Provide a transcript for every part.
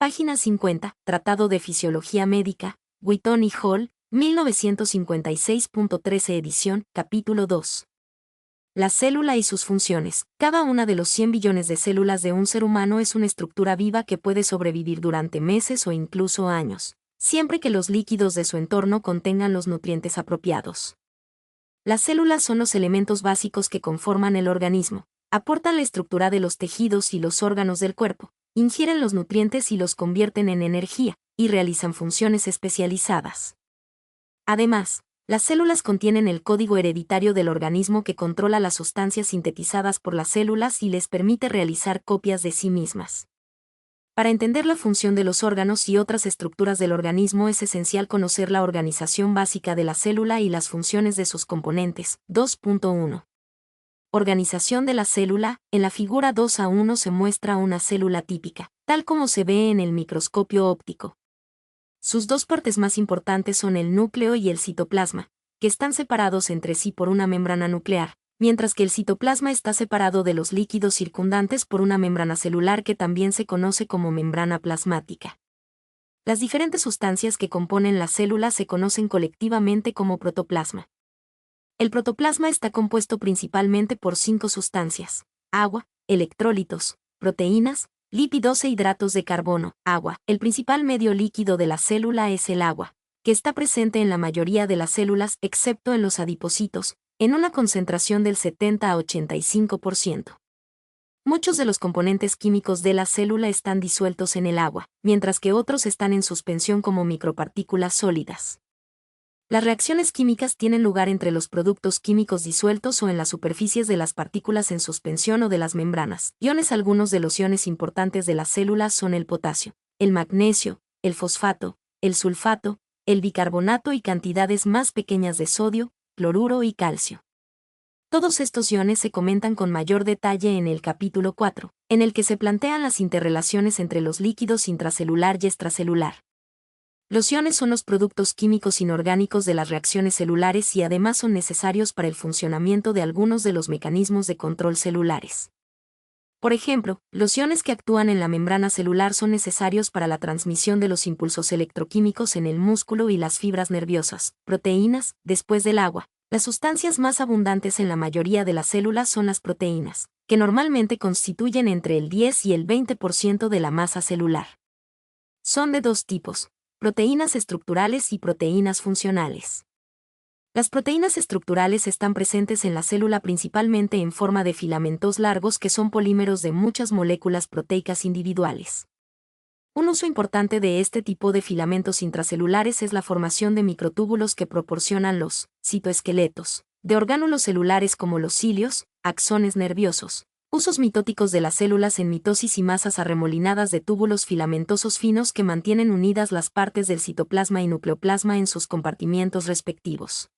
Página 50, Tratado de Fisiología Médica, Wheaton y Hall, 1956.13 edición, capítulo 2. La célula y sus funciones. Cada una de los 100 billones de células de un ser humano es una estructura viva que puede sobrevivir durante meses o incluso años, siempre que los líquidos de su entorno contengan los nutrientes apropiados. Las células son los elementos básicos que conforman el organismo, aportan la estructura de los tejidos y los órganos del cuerpo, ingieren los nutrientes y los convierten en energía, y realizan funciones especializadas. Además, las células contienen el código hereditario del organismo que controla las sustancias sintetizadas por las células y les permite realizar copias de sí mismas. Para entender la función de los órganos y otras estructuras del organismo es esencial conocer la organización básica de la célula y las funciones de sus componentes. 2.1. Organización de la célula. En la figura 2A1 se muestra una célula típica, tal como se ve en el microscopio óptico. Sus dos partes más importantes son el núcleo y el citoplasma, que están separados entre sí por una membrana nuclear, mientras que el citoplasma está separado de los líquidos circundantes por una membrana celular que también se conoce como membrana plasmática. Las diferentes sustancias que componen la célula se conocen colectivamente como protoplasma. El protoplasma está compuesto principalmente por 5 sustancias: agua, electrolitos, proteínas, lípidos e hidratos de carbono. Agua. El principal medio líquido de la célula es el agua, que está presente en la mayoría de las células excepto en los adipocitos, en una concentración del 70 a 85%. Muchos de los componentes químicos de la célula están disueltos en el agua, mientras que otros están en suspensión como micropartículas sólidas. Las reacciones químicas tienen lugar entre los productos químicos disueltos o en las superficies de las partículas en suspensión o de las membranas. Iones. Algunos de los iones importantes de las células son el potasio, el magnesio, el fosfato, el sulfato, el bicarbonato y cantidades más pequeñas de sodio, cloruro y calcio. Todos estos iones se comentan con mayor detalle en el capítulo 4, en el que se plantean las interrelaciones entre los líquidos intracelular y extracelular. Los iones son los productos químicos inorgánicos de las reacciones celulares y además son necesarios para el funcionamiento de algunos de los mecanismos de control celulares. Por ejemplo, los iones que actúan en la membrana celular son necesarios para la transmisión de los impulsos electroquímicos en el músculo y las fibras nerviosas. Proteínas. Después del agua, las sustancias más abundantes en la mayoría de las células son las proteínas, que normalmente constituyen entre el 10 y el 20% de la masa celular. Son de dos tipos: proteínas estructurales y proteínas funcionales. Las proteínas estructurales están presentes en la célula principalmente en forma de filamentos largos que son polímeros de muchas moléculas proteicas individuales. Un uso importante de este tipo de filamentos intracelulares es la formación de microtúbulos que proporcionan los citoesqueletos de orgánulos celulares como los cilios, axones nerviosos. Usos mitóticos de las células en mitosis y masas arremolinadas de túbulos filamentosos finos que mantienen unidas las partes del citoplasma y nucleoplasma en sus compartimientos respectivos.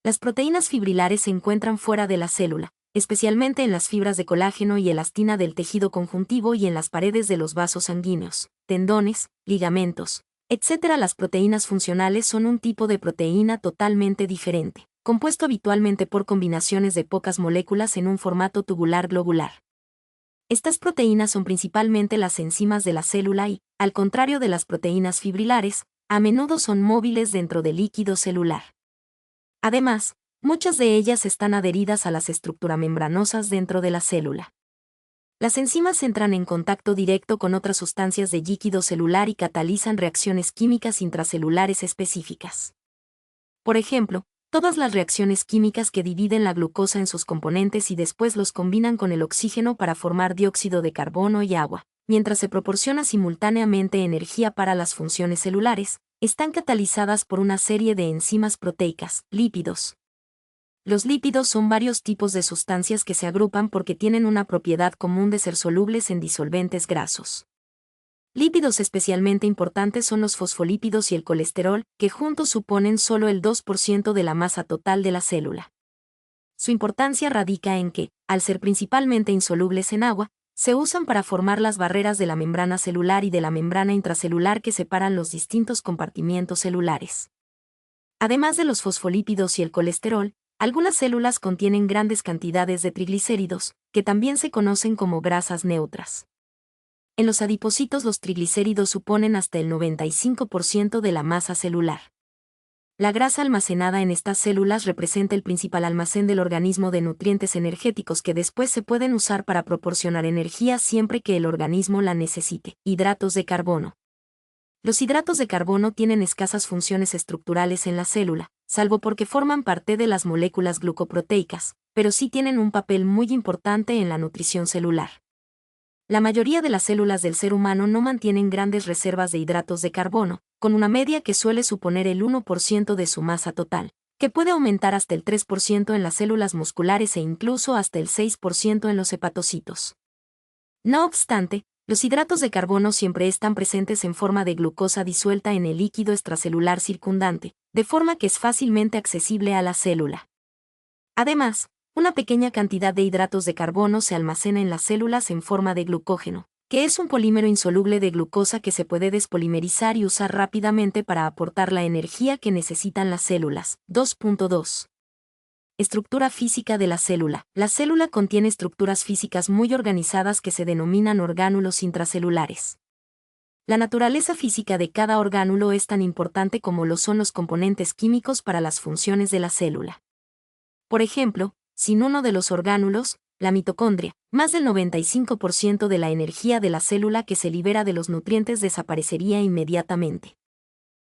Las proteínas fibrilares se encuentran fuera de la célula, especialmente en las fibras de colágeno y elastina del tejido conjuntivo y en las paredes de los vasos sanguíneos, tendones, ligamentos, etc. Las proteínas funcionales son un tipo de proteína totalmente diferente, compuesto habitualmente por combinaciones de pocas moléculas en un formato tubular globular. Estas proteínas son principalmente las enzimas de la célula y, al contrario de las proteínas fibrilares, a menudo son móviles dentro del líquido celular. Además, muchas de ellas están adheridas a las estructuras membranosas dentro de la célula. Las enzimas entran en contacto directo con otras sustancias de líquido celular y catalizan reacciones químicas intracelulares específicas. Por ejemplo, todas las reacciones químicas que dividen la glucosa en sus componentes y después los combinan con el oxígeno para formar dióxido de carbono y agua, mientras se proporciona simultáneamente energía para las funciones celulares, están catalizadas por una serie de enzimas proteicas, lípidos. Los lípidos son varios tipos de sustancias que se agrupan porque tienen una propiedad común de ser solubles en disolventes grasos. Lípidos especialmente importantes son los fosfolípidos y el colesterol, que juntos suponen solo el 2% de la masa total de la célula. Su importancia radica en que, al ser principalmente insolubles en agua, se usan para formar las barreras de la membrana celular y de la membrana intracelular que separan los distintos compartimientos celulares. Además de los fosfolípidos y el colesterol, algunas células contienen grandes cantidades de triglicéridos, que también se conocen como grasas neutras. En los adipocitos los triglicéridos suponen hasta el 95% de la masa celular. La grasa almacenada en estas células representa el principal almacén del organismo de nutrientes energéticos que después se pueden usar para proporcionar energía siempre que el organismo la necesite. Hidratos de carbono. Los hidratos de carbono tienen escasas funciones estructurales en la célula, salvo porque forman parte de las moléculas glucoproteicas, pero sí tienen un papel muy importante en la nutrición celular. La mayoría de las células del ser humano no mantienen grandes reservas de hidratos de carbono, con una media que suele suponer el 1% de su masa total, que puede aumentar hasta el 3% en las células musculares e incluso hasta el 6% en los hepatocitos. No obstante, los hidratos de carbono siempre están presentes en forma de glucosa disuelta en el líquido extracelular circundante, de forma que es fácilmente accesible a la célula. Además, una pequeña cantidad de hidratos de carbono se almacena en las células en forma de glucógeno, que es un polímero insoluble de glucosa que se puede despolimerizar y usar rápidamente para aportar la energía que necesitan las células. 2.2. Estructura física de la célula. La célula contiene estructuras físicas muy organizadas que se denominan orgánulos intracelulares. La naturaleza física de cada orgánulo es tan importante como lo son los componentes químicos para las funciones de la célula. Por ejemplo, sin uno de los orgánulos, la mitocondria, más del 95% de la energía de la célula que se libera de los nutrientes desaparecería inmediatamente.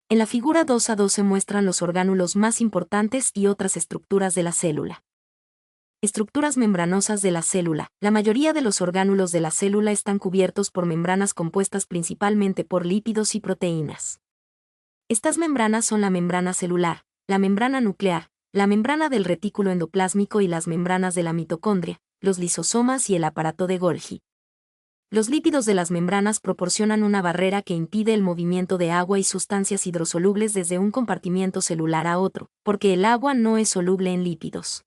En la figura 2a2 se muestran los orgánulos más importantes y otras estructuras de la célula. Estructuras membranosas de la célula. La mayoría de los orgánulos de la célula están cubiertos por membranas compuestas principalmente por lípidos y proteínas. Estas membranas son la membrana celular, la membrana nuclear, la membrana del retículo endoplásmico y las membranas de la mitocondria, los lisosomas y el aparato de Golgi. Los lípidos de las membranas proporcionan una barrera que impide el movimiento de agua y sustancias hidrosolubles desde un compartimiento celular a otro, porque el agua no es soluble en lípidos.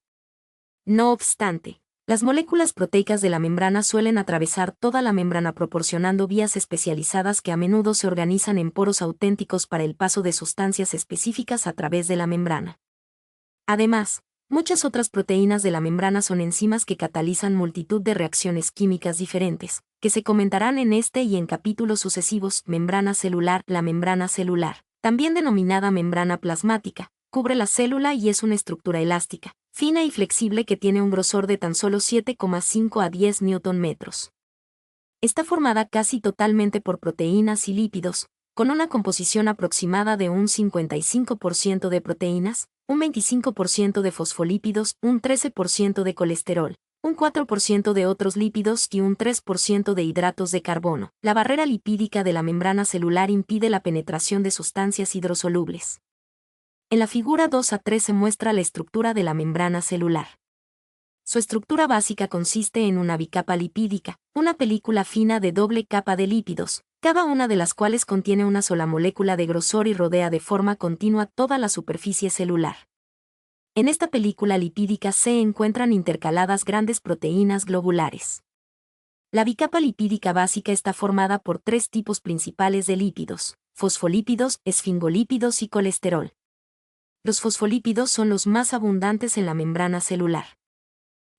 No obstante, las moléculas proteicas de la membrana suelen atravesar toda la membrana proporcionando vías especializadas que a menudo se organizan en poros auténticos para el paso de sustancias específicas a través de la membrana. Además, muchas otras proteínas de la membrana son enzimas que catalizan multitud de reacciones químicas diferentes, que se comentarán en este y en capítulos sucesivos. Membrana celular. La membrana celular, también denominada membrana plasmática, cubre la célula y es una estructura elástica, fina y flexible que tiene un grosor de tan solo 7,5 a 10 Nm. Está formada casi totalmente por proteínas y lípidos, con una composición aproximada de un 55% de proteínas, un 25% de fosfolípidos, un 13% de colesterol, un 4% de otros lípidos y un 3% de hidratos de carbono. La barrera lipídica de la membrana celular impide la penetración de sustancias hidrosolubles. En la figura 2a3 se muestra la estructura de la membrana celular. Su estructura básica consiste en una bicapa lipídica, una película fina de doble capa de lípidos, cada una de las cuales contiene una sola molécula de grosor y rodea de forma continua toda la superficie celular. En esta película lipídica se encuentran intercaladas grandes proteínas globulares. La bicapa lipídica básica está formada por tres tipos principales de lípidos: fosfolípidos, esfingolípidos y colesterol. Los fosfolípidos son los más abundantes en la membrana celular.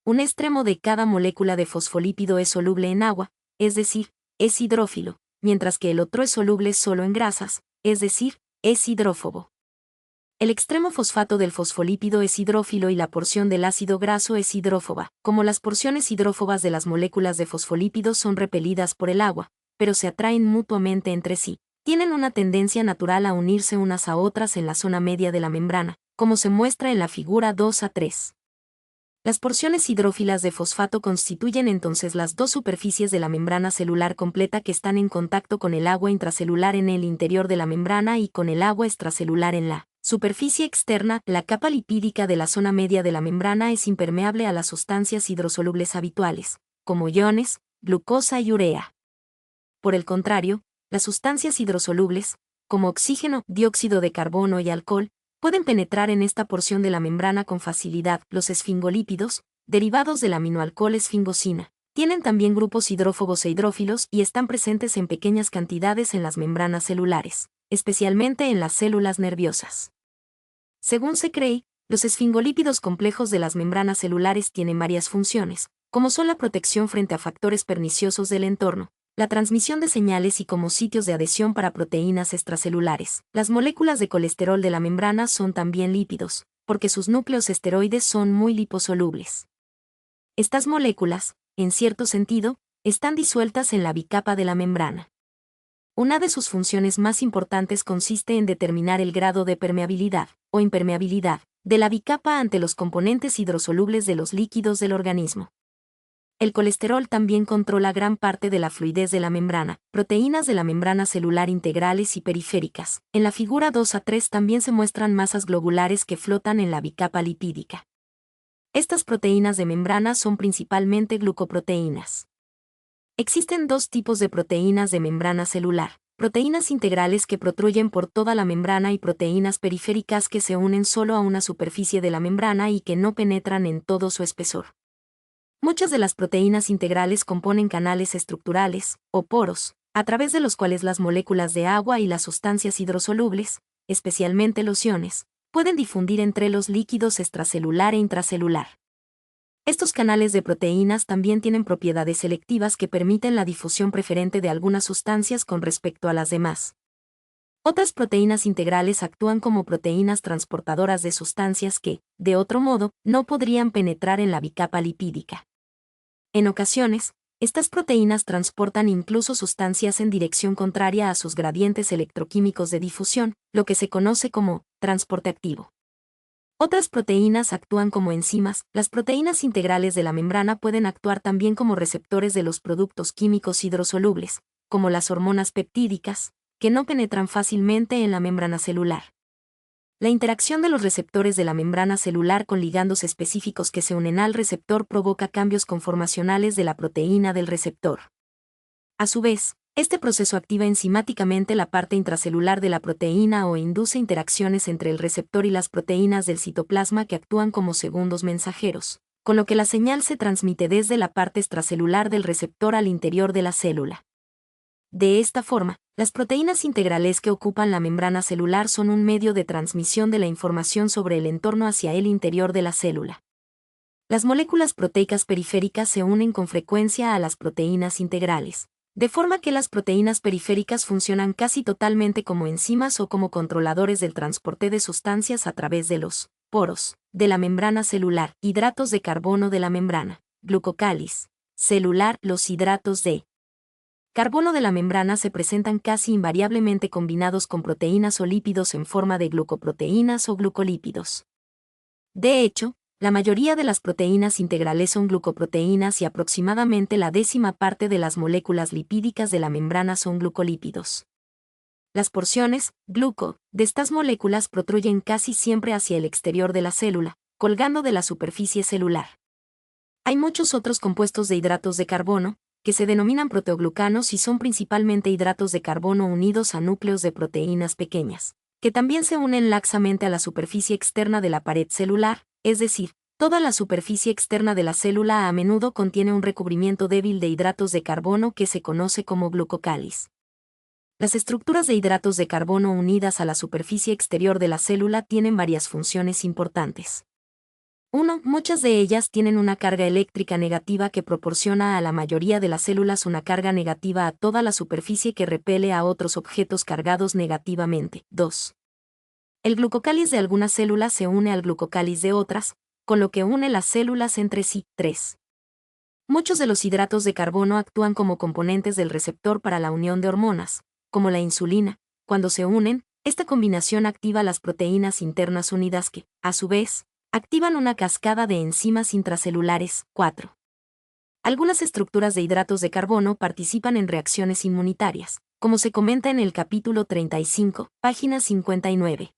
Un extremo de cada molécula de fosfolípido es soluble en agua, es decir, es hidrófilo, mientras que el otro es soluble solo en grasas, es decir, es hidrófobo. El extremo fosfato del fosfolípido es hidrófilo y la porción del ácido graso es hidrófoba. Como las porciones hidrófobas de las moléculas de fosfolípidos son repelidas por el agua, pero se atraen mutuamente entre sí, tienen una tendencia natural a unirse unas a otras en la zona media de la membrana, como se muestra en la figura 2a3. Las porciones hidrófilas de fosfato constituyen entonces las dos superficies de la membrana celular completa que están en contacto con el agua intracelular en el interior de la membrana y con el agua extracelular en la superficie externa. La capa lipídica de la zona media de la membrana es impermeable a las sustancias hidrosolubles habituales, como iones, glucosa y urea. Por el contrario, las sustancias hidrosolubles, como oxígeno, dióxido de carbono y alcohol, pueden penetrar en esta porción de la membrana con facilidad. Los esfingolípidos, derivados del aminoalcohol esfingosina, tienen también grupos hidrófobos e hidrófilos y están presentes en pequeñas cantidades en las membranas celulares, especialmente en las células nerviosas. Según se cree, los esfingolípidos complejos de las membranas celulares tienen varias funciones, como son la protección frente a factores perniciosos del entorno, la transmisión de señales y como sitios de adhesión para proteínas extracelulares. Las moléculas de colesterol de la membrana son también lípidos, porque sus núcleos esteroides son muy liposolubles. Estas moléculas, en cierto sentido, están disueltas en la bicapa de la membrana. Una de sus funciones más importantes consiste en determinar el grado de permeabilidad, o impermeabilidad, de la bicapa ante los componentes hidrosolubles de los líquidos del organismo. El colesterol también controla gran parte de la fluidez de la membrana, proteínas de la membrana celular integrales y periféricas. En la figura 2a3 también se muestran masas globulares que flotan en la bicapa lipídica. Estas proteínas de membrana son principalmente glucoproteínas. Existen dos tipos de proteínas de membrana celular: proteínas integrales que protruyen por toda la membrana y proteínas periféricas que se unen solo a una superficie de la membrana y que no penetran en todo su espesor. Muchas de las proteínas integrales componen canales estructurales, o poros, a través de los cuales las moléculas de agua y las sustancias hidrosolubles, especialmente los iones, pueden difundir entre los líquidos extracelular e intracelular. Estos canales de proteínas también tienen propiedades selectivas que permiten la difusión preferente de algunas sustancias con respecto a las demás. Otras proteínas integrales actúan como proteínas transportadoras de sustancias que, de otro modo, no podrían penetrar en la bicapa lipídica. En ocasiones, estas proteínas transportan incluso sustancias en dirección contraria a sus gradientes electroquímicos de difusión, lo que se conoce como transporte activo. Otras proteínas actúan como enzimas. Las proteínas integrales de la membrana pueden actuar también como receptores de los productos químicos hidrosolubles, como las hormonas peptídicas, que no penetran fácilmente en la membrana celular. La interacción de los receptores de la membrana celular con ligandos específicos que se unen al receptor provoca cambios conformacionales de la proteína del receptor. A su vez, este proceso activa enzimáticamente la parte intracelular de la proteína o induce interacciones entre el receptor y las proteínas del citoplasma que actúan como segundos mensajeros, con lo que la señal se transmite desde la parte extracelular del receptor al interior de la célula. De esta forma, las proteínas integrales que ocupan la membrana celular son un medio de transmisión de la información sobre el entorno hacia el interior de la célula. Las moléculas proteicas periféricas se unen con frecuencia a las proteínas integrales, de forma que las proteínas periféricas funcionan casi totalmente como enzimas o como controladores del transporte de sustancias a través de los poros de la membrana celular, hidratos de carbono de la membrana, glucocáliz celular. Los hidratos de carbono de la membrana se presentan casi invariablemente combinados con proteínas o lípidos en forma de glucoproteínas o glucolípidos. De hecho, la mayoría de las proteínas integrales son glucoproteínas y aproximadamente la 10ª parte de las moléculas lipídicas de la membrana son glucolípidos. Las porciones, gluco, de estas moléculas protruyen casi siempre hacia el exterior de la célula, colgando de la superficie celular. Hay muchos otros compuestos de hidratos de carbono, que se denominan proteoglucanos y son principalmente hidratos de carbono unidos a núcleos de proteínas pequeñas, que también se unen laxamente a la superficie externa de la pared celular. Es decir, toda la superficie externa de la célula a menudo contiene un recubrimiento débil de hidratos de carbono que se conoce como glucocáliz. Las estructuras de hidratos de carbono unidas a la superficie exterior de la célula tienen varias funciones importantes. 1. Muchas de ellas tienen una carga eléctrica negativa que proporciona a la mayoría de las células una carga negativa a toda la superficie que repele a otros objetos cargados negativamente. 2. El glucocáliz de algunas células se une al glucocáliz de otras, con lo que une las células entre sí. 3. Muchos de los hidratos de carbono actúan como componentes del receptor para la unión de hormonas, como la insulina. Cuando se unen, esta combinación activa las proteínas internas unidas que, a su vez, activan una cascada de enzimas intracelulares. 4. Algunas estructuras de hidratos de carbono participan en reacciones inmunitarias, como se comenta en el capítulo 35, página 59.